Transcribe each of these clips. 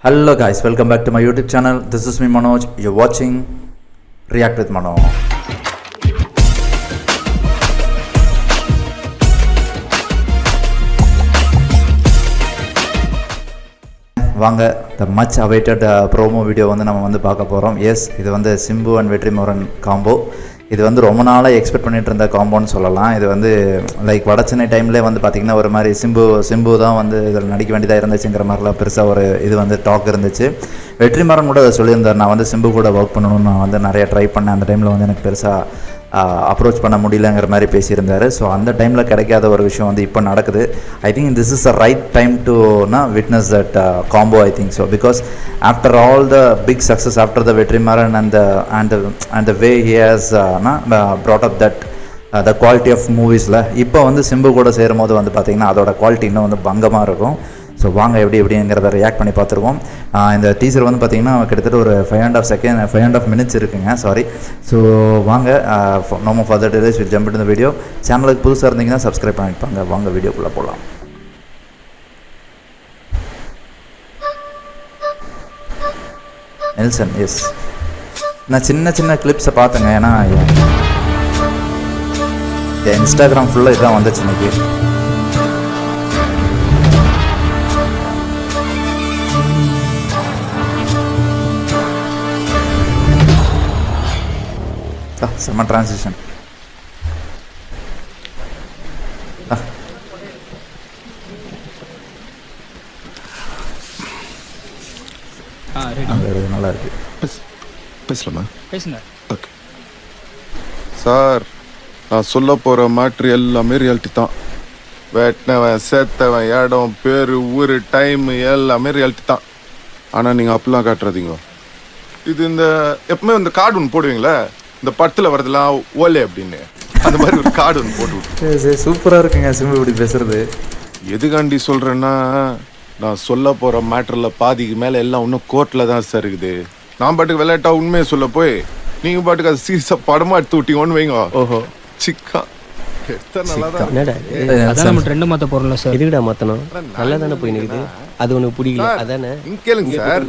Hello guys, welcome back to my YouTube channel. This is me Manoj. You're watching React with Manoj. வாங்க the much awaited promo video வந்து நம்ம வந்து பார்க்க போகிறோம். S, இது வந்து சிம்பு அண்ட் வெற்றிமாறன் காம்போ. இது வந்து ரொம்ப நாளாக எக்ஸ்பெக்ட் பண்ணிகிட்டு இருந்த காம்போன்னு சொல்லலாம். இது வந்து லைக் வடச்சென்னை டைம்லேயே வந்து பார்த்திங்கன்னா ஒரு மாதிரி சிம்பு தான் வந்து இதில் நடிக்க வேண்டியதாக இருந்துச்சுங்கிற மாதிரிலாம் பெருசாக ஒரு இது வந்து டாக் இருந்துச்சு. வெற்றிமாறன் கூட அதை சொல்லியிருந்தார், நான் வந்து சிம்பு கூட ஒர்க் பண்ணணும்னு நான் வந்து நிறைய ட்ரை பண்ணேன். அந்த டைமில் வந்து எனக்கு பெருசாக அப்ரோச் பண்ண முடியலங்கிற மாதிரி பேசியிருந்தார். ஸோ அந்த டைமில் கிடைக்காத ஒரு விஷயம் வந்து இப்போ நடக்குது. I think this is the right time to witness that combo. I think so because after all the big success after the Vetrimaaran and the way he has brought up that the quality of moviesல இப்போ வந்து சிம்பு கூட சேரும் போது வந்து பார்த்திங்கன்னா அதோட quality இன்னும் வந்து பங்கமாக இருக்கும். ஸோ வாங்க எப்படிங்கிறத ரியாக்ட் பண்ணி பார்த்துருவோம். இந்த டீசர் வந்து பார்த்திங்கன்னா கிட்டத்தட்ட ஒரு 5.5 minutes இருக்குங்க. சாரி. ஸோ வாங்க, no more further delays, will jump into the video. சேனலுக்கு புதுசாக இருந்தீங்கன்னா சப்ஸ்கிரைப் பண்ணிப்பாங்க. வாங்க வீடியோக்குள்ளே போகலாம். நெல்சன், எஸ், நான் சின்ன கிளிப்ஸை பார்த்தேங்க. ஏன்னா இன்ஸ்டாகிராம் ஃபுல்லாக இதுதான் வந்துச்சு இன்னைக்கு. செம்ம டிரான்சிஷன். நல்லா இருக்கு. பேசலாமா? பேசுங்க. ஓகே சார், நான் சொல்ல போகிற மேட்ரு எல்லாமே ரியாலிட்டி தான். வெட்டினவன், சேர்த்தவன், இடம், பேர், ஊர், டைம் எல்லாமே ரியாலிட்டி தான். ஆனால் நீங்கள் அப்படிலாம் காட்டுறதீங்க. இது இந்த எப்பவுமே இந்த கார்டு ஒன்று போடுவீங்களே, இந்த படத்தில் வரதெல்லாம் ஓலே அப்படின்னு, அந்த மாதிரி ஒரு கார்டு ஒன்று போட்டு விட்டு. சூப்பராக இருக்குங்க சிம்பு இப்படி பேசுறது. எதுக்காண்டி சொல்கிறேன்னா, நான் சொல்ல போகிற மேட்டரில் பாதிக்கு மேலே எல்லாம் இன்னும் கோர்ட்டில் தான் சார் இருக்குது. நான் பாட்டுக்கு விளையாட்டா உண்மையை சொல்ல போய் நீங்கள் பாட்டுக்கு அது சீரியஸாக படமாக எடுத்து விட்டீங்கன்னு வைங்க. ஓஹோ, சிக்கா நல்லா தான். அதான் நம்ம ட்ரெண்ட் மாற்ற போகிறோம்ல சார். எதுக்குடா மாற்றணும்? நல்லா தானே போய் நிற்குது. அது உனக்கு பிடிக்கல அதானே? இங்கே கேளுங்க சார்.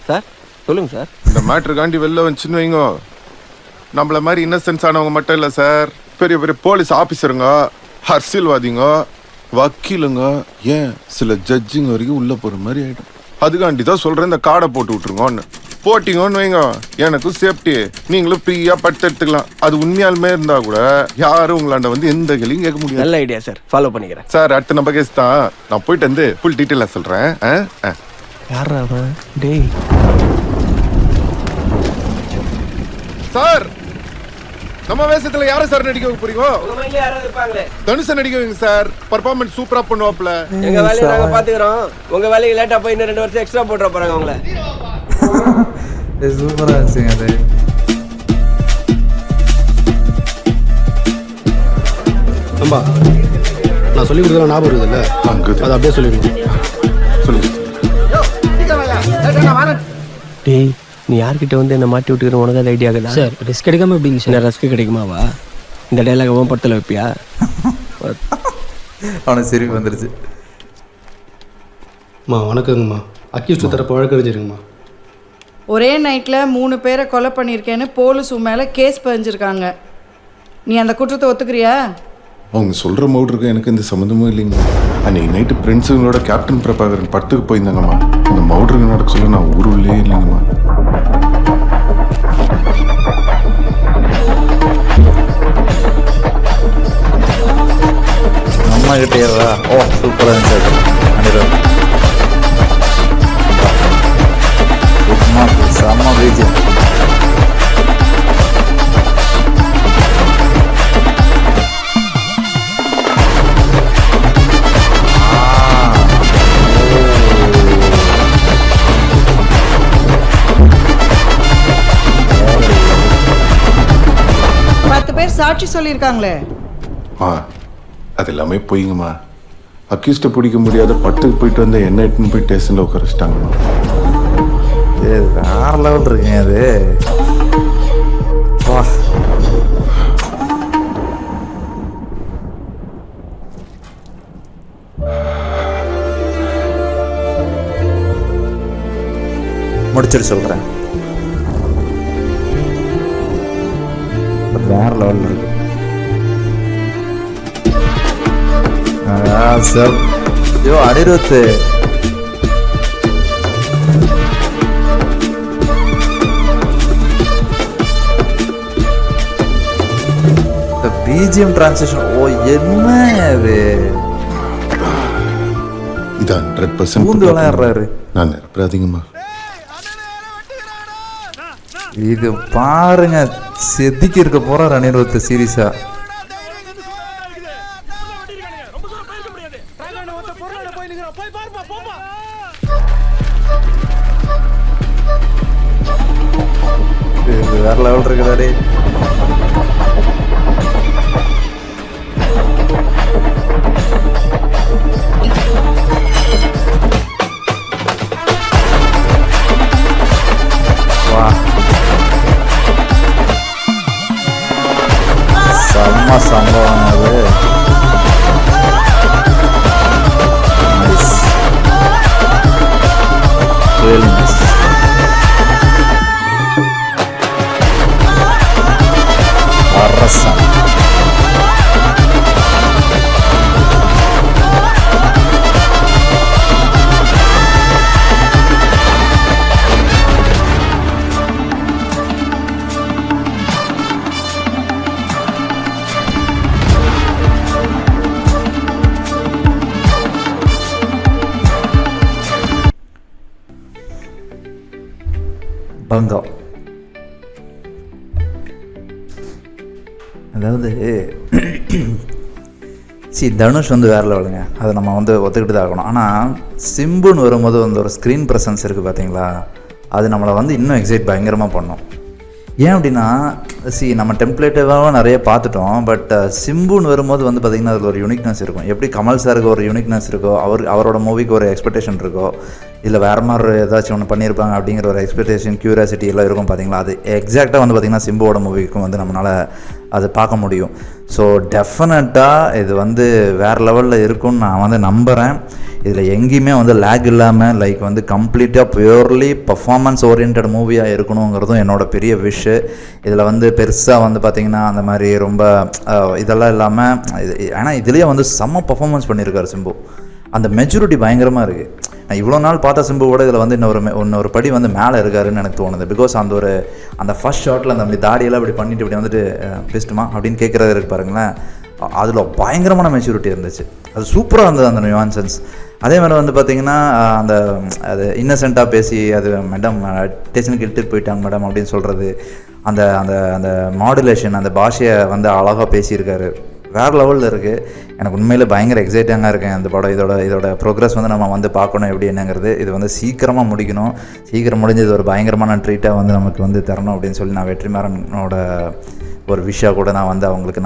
சார் சொல்லுங்க சார். இந்த மேட்ருக்காண்டி வெளில வந்துச்சுன்னு வைங்க, நம்மள மாதிரி இன்னசென்ஸ் ஆனவங்க மட்டும் இல்லை சார், பெரிய பெரிய போலீஸ் ஆஃபீஸருங்க, அரசியல்வாதிங்க, வக்கீலுங்க, ஏன் சில ஜட்ஜிங்க வரைக்கும் உள்ள போகிற மாதிரி ஆகிடும். அதுக்காண்டி தான் சொல்கிறேன், இந்த கார்டை போட்டு விட்ருங்கன்னு. போட்டிங்கன்னு வைங்க, எனக்கும் சேஃப்டி, நீங்களும் ஃப்ரீயாக பட்டு எடுத்துக்கலாம். அது உண்மையாலுமே இருந்தால் கூட யாரும் உங்களாண்ட வந்து எந்த கேள்வியும் கேட்க முடியாது. நல்ல ஐடியா சார், ஃபாலோ பண்ணிக்கிறேன் சார். அடுத்த நம்ம கேஸ் தான், நான் போயிட்டு வந்து ஃபுல் டீட்டெயிலாக சொல்கிறேன். யாரா அவன்? டேய் சார், நம்ம வேஷத்துல யாரை சார் நடிக்க வைக்க போறீங்க? தனுஷை நடிக்க வைங்க சார், பர்ஃபார்மன்ஸ் சூப்பரா பண்ணுவாப்ல. எங்க வேலையை நாங்க பாத்துக்கிறோம், உங்க வேலையை லேட்டா போய் இன்னும் 2 வருஷம் எக்ஸ்ட்ரா போட்டுற போறாங்க உங்களை. சூப்பரா இருந்துச்சுங்க அது. அம்பா, நான் சொல்லி கொடுக்குற ஞாபகம் இருக்குதுல்ல, அது அப்படியே சொல்லிடுங்க. சொல்லுங்க. டேய், நீ யார்கிட்ட வந்து என்ன மாட்டி விட்டுக்கிற? உனக்கு அது ஐடியா இருக்குதா சார்? ரிஸ்க் எடுக்காம எப்படிங்க சார்? என்ன ரிஸ்க் கிடைக்குமாவா? இந்த டைலாக் உன் படத்தில் வைப்பியா? அவனுக்கு சிரிப்பு வந்துருச்சு. அம்மா வணக்கங்கம்மா. அக்யூஸ்ட் தரப்பு வழக்கறிஞருங்கம்மா. ஒரே நைட்டில் 3 பேரை கொலை பண்ணியிருக்கேன்னு போலீஸ் மேலே கேஸ் பதிஞ்சிருக்காங்க. நீ அந்த குற்றத்தை ஒத்துக்கிறியா? அவங்க சொல்ற மவுட்ருக்கு எனக்கு எந்த சம்மந்தமும் இல்லைங்க. அன்னைக்கு நைட்டு ஃப்ரெண்ட்ஸுங்களோட கேப்டன் பிரபாகரன் படத்துக்கு போயிருந்தாங்கம்மா. அந்த மவுட்ருக்கு நடக்க சொல்ல நான் ஊருள்ளே இல்லைங்கம்மா. அம்மா கிட்டே ஏறா. ஓ, சூப்பராக இருந்துச்சு. செம்ம பீஜியம். சாட்சி சொல்லியிருக்காங்களே. அது எல்லாமே போய்ங்கம்மா. அக்யூஸ்ட்டை பிடிக்க முடியாத பட்டுக்கு போயிட்டு வந்த என்ன எட்டுன்னு போய் ஸ்டேஷனில் உட்கார வச்சிட்டாங்கம்மா. வேற லெவல் இருக்குங்க அது. வா, முடிச்சுட்டு சொல்கிறேன். வேற லெவலில் இருக்கு சார். ஐயோ அனிருத் பிஜிஎம் டிரான்சிஷன். ஓ என்ன அது இது 100% பூந்து விளையாடுறாரு. நான் நிரப்பராதீங்கம்மா. இது பாருங்க செதுக்கி இருக்க போறார் அனிருத் சீரியஸா. இது வேற லெவல் இருக்குதாரு. செம்ம சம்பவம் அது. Really nice. அரசன் பங்கம். அதாவது தனுஷ் வந்து வேற லெவலுங்க, அதை நம்ம வந்து ஒத்துக்கிட்டு தான் ஆகணும். ஆனால் சிம்புன்னு வரும்போது வந்து ஒரு ஸ்க்ரீன் ப்ரெசன்ஸ் இருக்குது பார்த்தீங்களா, அது நம்மளை வந்து இன்னும் எக்ஸைட் பயங்கரமாக பண்ணோம். ஏன் அப்படின்னா நம்ம டெம்ப்ளேட்டிவாக நிறைய பார்த்துட்டோம். பட் சிம்புன்னு வரும்போது வந்து பார்த்திங்கன்னா அதில் ஒரு யூனிக்னஸ் இருக்கும். எப்படி கமல் சாருக்கு ஒரு யூனிக்னஸ் இருக்கோ, அவரோட மூவிக்கு ஒரு எக்ஸ்பெக்டேஷன் இருக்கோ, இல்லை வேறு மாதிரி ஏதாச்சும் ஒன்று பண்ணியிருப்பாங்க அப்படிங்கிற ஒரு எக்ஸ்பெக்டேஷன், க்யூரியாசிட்டி எல்லாம் இருக்கும் பார்த்தீங்களா. அது எக்ஸாக்டாக வந்து பார்த்திங்கன்னா சிம்புவோட மூவிக்கும் வந்து நம்மளால் அது பார்க்க முடியும். ஸோ டெஃபினட்டாக இது வந்து வேறு லெவலில் இருக்கும்னு நான் வந்து நம்புகிறேன். இதில் எங்கேயுமே வந்து லேக் இல்லாமல் லைக் வந்து கம்ப்ளீட்டாக பியூர்லி பர்ஃபார்மன்ஸ் ஓரியன்ட் மூவியாக இருக்கணுங்கிறதும் என்னோட பெரிய விஷ். இதில் வந்து பெருசாக வந்து பார்த்திங்கன்னா அந்த மாதிரி ரொம்ப இதெல்லாம் இல்லாமல் ஆனால் இதுலேயே வந்து செம்ம பர்ஃபார்மன்ஸ் பண்ணியிருக்காரு சிம்பு. அந்த மெச்சூரிட்டி பயங்கரமாக இருக்குது. நான் இவ்வளோ நாள் பார்த்த சிம்புவோட இதில் வந்து இன்னொரு படி வந்து மேலே இருக்காருன்னு எனக்கு தோணுது. பிகாஸ் அந்த ஃபர்ஸ்ட் ஷாட்டில் அந்த அப்படி தாடியெல்லாம் இப்படி பண்ணிட்டு இப்படி வந்துட்டு பெஸ்ட்டுமா அப்படின்னு கேட்குறது இருக்கு பாருங்களேன், அதில் பயங்கரமான மெச்சூரிட்டி இருந்துச்சு. அது சூப்பராக இருந்தது அந்த நியூவான்சன்ஸ். அதே மாதிரி வந்து பார்த்திங்கன்னா அது இன்னசென்ட்டாக பேசி அது மேடம் ஸ்டேஷனுக்கு இழுத்துட்டு போயிட்டாங்க மேடம் அப்படின்னு சொல்கிறது, அந்த அந்த அந்த மாடுலேஷன், அந்த பாஷையை வந்து அழகாக பேசியிருக்காரு. வேறு லெவலில் இருக்குது. எனக்கு உண்மையில் பயங்கர எக்ஸைட்டிங்காக இருக்கேன் அந்த படம். இதோட ப்ரோக்ரஸ் வந்து நம்ம வந்து பார்க்கணும் எப்படி என்னங்கிறது. இது வந்து சீக்கிரமாக முடிக்கணும். சீக்கிரம் முடிஞ்சு இது ஒரு பயங்கரமான ட்ரீட்டாக வந்து நமக்கு வந்து தரணும் அப்படின்னு சொல்லி நான் வெற்றிமாறனோட ஒரு விஷயம் கூட நான் வந்து அவங்களுக்கு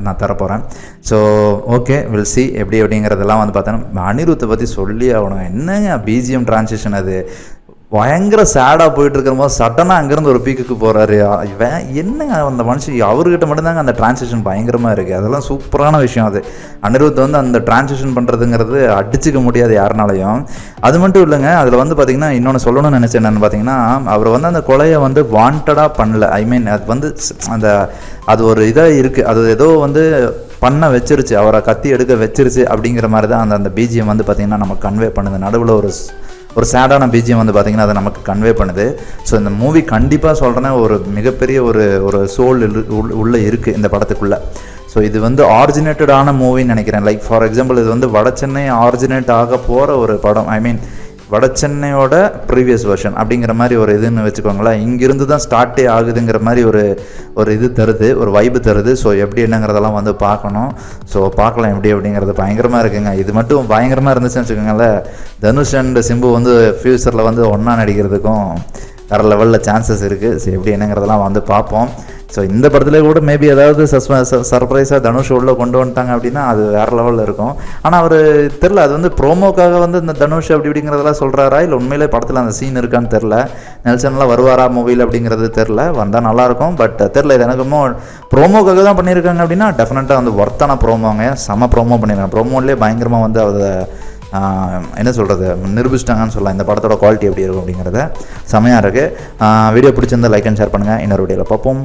நான் தரப்போகிறேன். ஸோ ஓகே, வில் சி எப்படி அப்படிங்கிறதெல்லாம் வந்து பார்த்தோன்னா அனிருத்தை பற்றி சொல்லி ஆகணும். என்னங்க பிஜிஎம் டிரான்சிஷன், அது பயங்கர சேடாக போயிட்டு இருக்கிற போது சடனாக அங்கேருந்து ஒரு பீக்குக்கு போகிறாரு. இவன் என்னங்க அந்த மனுஷன், அவர்கிட்ட மட்டும்தாங்க அந்த டிரான்சிஷன் பயங்கரமாக இருக்குது. அதெல்லாம் சூப்பரான விஷயம். அது அனிருத் வந்து அந்த டிரான்சிஷன் பண்ணுறதுங்கிறது அடிச்சுக்க முடியாது யாருனாலையும். அது மட்டும் இல்லைங்க, அதில் வந்து பார்த்திங்கன்னா இன்னொன்று சொல்லணும்னு நினச்சேன் என்னென்னு பார்த்தீங்கன்னா, அவர் வந்து அந்த கொலையை வந்து வாண்டடாக பண்ணல. ஐ மீன் அது வந்து அது ஒரு இதாக இருக்குது, அது ஏதோ வந்து பண்ண வச்சிருச்சு, அவரை கத்தி எடுக்க வச்சிருச்சு அப்படிங்கிற மாதிரி தான் அந்த பிஜிஎம் வந்து பார்த்திங்கன்னா நமக்கு கன்வே பண்ணுது. நடுவில் ஒரு சேடான பிஜிஎம் வந்து பார்த்திங்கன்னா அதை நமக்கு கன்வே பண்ணுது. ஸோ இந்த மூவி கண்டிப்பாக சொல்கிறேன்னா ஒரு மிகப்பெரிய ஒரு சோல் உள்ளே இருக்குது இந்த படத்துக்குள்ளே. ஸோ இது வந்து ஆரிஜினேட்டடான மூவின்னு நினைக்கிறேன். லைக் ஃபார் எக்ஸாம்பிள் இது வந்து வடசென்னை ஆரிஜினேட் ஆக போகிற ஒரு படம். ஐ மீன் வடசென்னையோட ப்ரீவியஸ் வெர்ஷன் அப்படிங்கிற மாதிரி ஒரு இதுன்னு வச்சுக்கோங்களேன். இங்கிருந்து தான் ஸ்டார்ட்டே ஆகுதுங்கிற மாதிரி ஒரு இது தருது, ஒரு வைப்பு தருது. ஸோ எப்படி என்னங்கிறதெல்லாம் வந்து பார்க்கணும். ஸோ பார்க்கலாம் எப்படி அப்படிங்கிறது பயங்கரமாக இருக்குங்க. இது மட்டும் பயங்கரமாக இருந்துச்சுன்னு வச்சுக்கோங்களேன், தனுஷ் அண்ட் சிம்பு வந்து ஃப்யூச்சரில் வந்து ஒன்றா நடிக்கிறதுக்கும் வேறு லெவலில் சான்சஸ் இருக்குது. ஸோ எப்படி என்னங்கிறதெல்லாம் வந்து பார்ப்போம். ஸோ இந்த படத்துலேயே கூட மேபி ஏதாவது சர்ப்ரைஸாக தனுஷ் உள்ளே கொண்டு வந்துட்டாங்க அப்படின்னா அது வேறு லெவலில் இருக்கும். ஆனால் அவர் தெரில, அது வந்து ப்ரோமோக்காக வந்து இந்த தனுஷ் அப்படி இப்படிங்கிறதெல்லாம் சொல்கிறாரா இல்லை உண்மையிலே படத்தில் அந்த சீன் இருக்கான்னு தெரில. நெல்சன்லாம் வருவாரா மூவியில் அப்படிங்கிறது தெரில. வந்தால் நல்லாயிருக்கும். பட் தெரில, இது எனக்குமோ ப்ரோமோக்காக தான் பண்ணியிருக்காங்க அப்படின்னா டெஃபினட்டாக வந்து ஒர்த்தான ப்ரோமோங்க. செம ப்ரோமோ பண்ணியிருக்காங்க. ப்ரோமோலேயே பயங்கரமாக வந்து அதை என்ன சொல்கிறது நிரூபிச்சிட்டாங்கன்னு சொல்லலாம் இந்த படத்தோட குவாலிட்டி எப்படி இருக்கும் அப்படிங்கிறத. செமையாக இருக்குது. வீடியோ பிடிச்சிருந்தா லைக் அண்ட் ஷேர் பண்ணுங்கள். இன்னொரு வீடியோவில் பார்ப்போம்.